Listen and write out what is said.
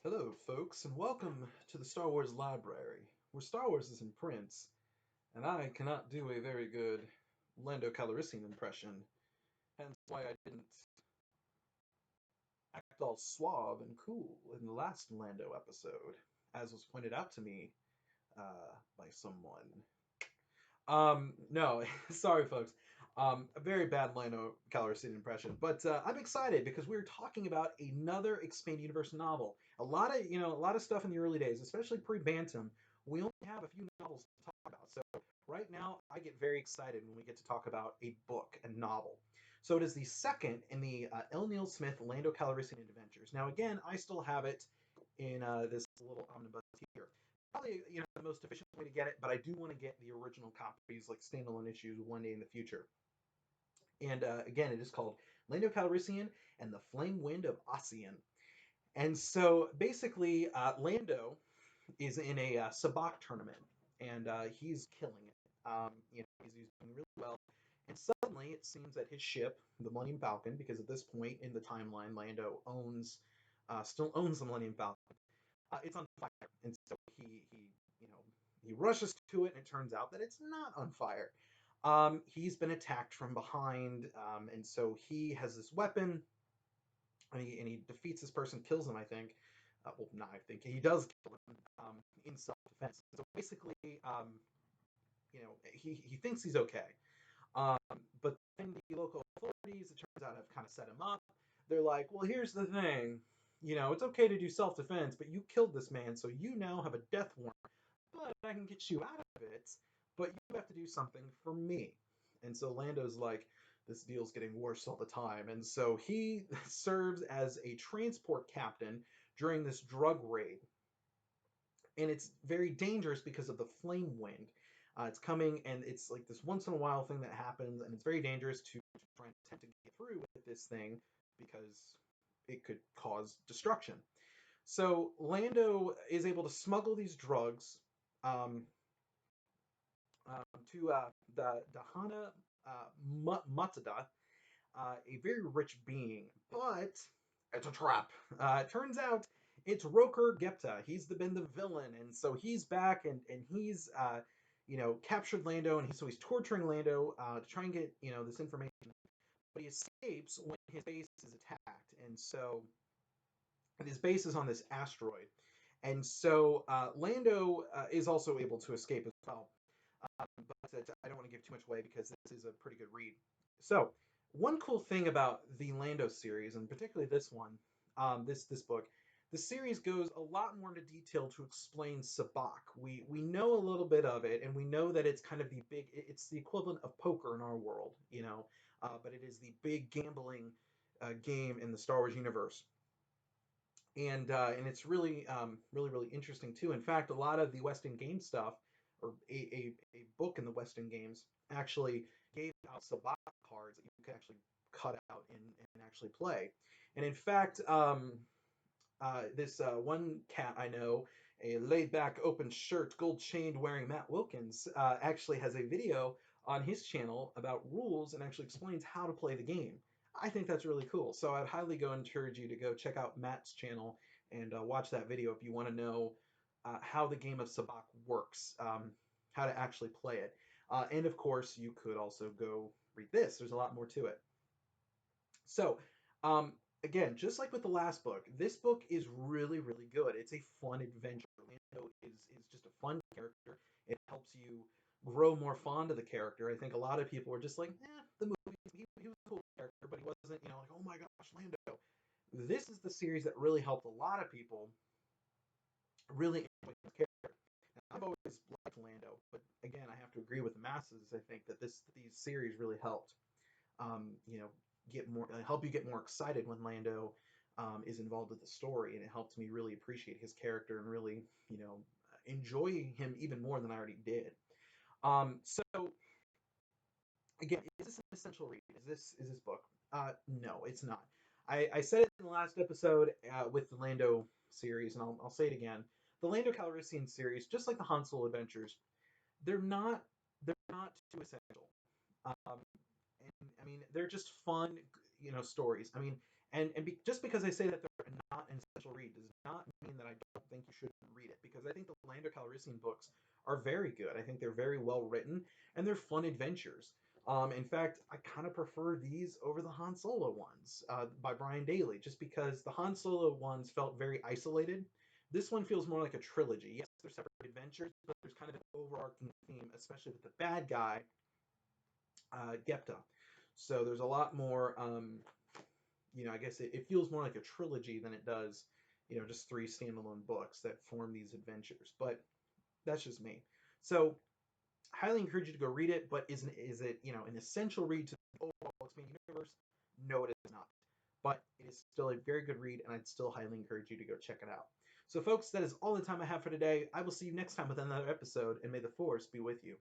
Hello, folks, and welcome to the Star Wars Library, where Star Wars is in print, and I cannot do a very good Lando Calrissian impression, hence why I didn't act all suave and cool in the last Lando episode, as was pointed out to me by someone. No, sorry, folks. A very bad Lando Calrissian impression, but I'm excited because we're talking about another expanded universe novel. A lot of stuff in the early days, especially pre-Bantam. We only have a few novels to talk about, so right now I get very excited when we get to talk about a book, a novel. So it is the second in the L. Neil Smith Lando Calrissian adventures. Now, again, I still have it in this little omnibus here. Probably the most efficient way to get it, but I do want to get the original copies, like standalone issues, one day in the future. And again, it is called Lando Calrissian and the Flame Wind of Oseon. And so basically, Lando is in a sabacc tournament, and he's killing it. He's doing really well. And suddenly, it seems that his ship, the Millennium Falcon, because at this point in the timeline, Lando still owns the Millennium Falcon. It's on fire, and so you know he rushes to it, and it turns out that it's not on fire. He's been attacked from behind, and so he has this weapon, and he defeats this person, kills him, I think. Well, not I think he does kill him in self-defense. So basically, he thinks he's okay, um, but then the local authorities, it turns out, have kind of set him up. They're like, well, here's the thing. It's okay to do self defense, but you killed this man, so you now have a death warrant. But I can get you out of it, but you have to do something for me. And so Lando's like, this deal's getting worse all the time. And so he serves as a transport captain during this drug raid, and it's very dangerous because of the flame wind. It's coming, and it's like this once in a while thing that happens, and it's very dangerous to try and attempt to get through with this thing because it could cause destruction. So Lando is able to smuggle these drugs um, to the Dahana Matada, a very rich being, but it's a trap. It turns out it's Roker Gepta. Been the villain, and so he's back, and he's captured Lando, and so he's torturing Lando to try and get this information. But he escapes when his base is attacked, and so his base is on this asteroid, and so Lando is also able to escape as well. But I don't want to give too much away because this is a pretty good read. So, one cool thing about the Lando series, and particularly this one, this book, the series goes a lot more into detail to explain sabacc. We know a little bit of it, and we know that it's kind of it's the equivalent of poker in our world, but it is the big gambling game in the Star Wars universe. And it's really really interesting too. In fact, a lot of the West End game stuff, or a book in the West End games, actually gave out sabacc cards that you could actually cut out and actually play. And in fact, this one cat I know, a laid back open shirt, gold chained wearing Matt Wilkins, actually has a video on his channel about rules and actually explains how to play the game. I think that's really cool. So I'd highly encourage you to go check out Matt's channel and watch that video if you want to know how the game of sabacc works, how to actually play it. And of course, you could also go read this. There's a lot more to it. So, um, again, just like with the last book, this book is really good. It's a fun adventure. Lando is just a fun character. It helps you grow more fond of the character. I think a lot of people were just like, the movie, he was a cool character, but he wasn't, like, oh my gosh, Lando. This is the series that really helped a lot of people really enjoy his character. Now, I've always liked Lando, but again, I have to agree with the masses. I think that these series really helped. Um, you know, help you get more excited when Lando is involved with the story, and it helped me really appreciate his character and really enjoy him even more than I already did. So again, is this an essential read? Is this book? No, it's not. I said it in the last episode with the Lando series, and I'll say it again. The Lando Calrissian series, just like the Han Solo adventures, they're not too essential. And I mean, they're just fun, stories. I mean, just because I say that they're not an essential read does not mean that I don't think you should read it, because I think the Lando Calrissian books are very good. I think they're very well written and they're fun adventures. In fact, I kind of prefer these over the Han Solo ones by Brian Daley, just because the Han Solo ones felt very isolated. This one feels more like a trilogy. Yes, they're separate adventures, but there's kind of an overarching theme, especially with the bad guy, Gepta. So there's a lot more. I guess it feels more like a trilogy than it does, just three standalone books that form these adventures. But that's just me. So highly encourage you to go read it. But is it an essential read to the overall expanded universe? No, it is not. But it is still a very good read, and I'd still highly encourage you to go check it out. So, folks, that is all the time I have for today. I will see you next time with another episode, and may the Force be with you.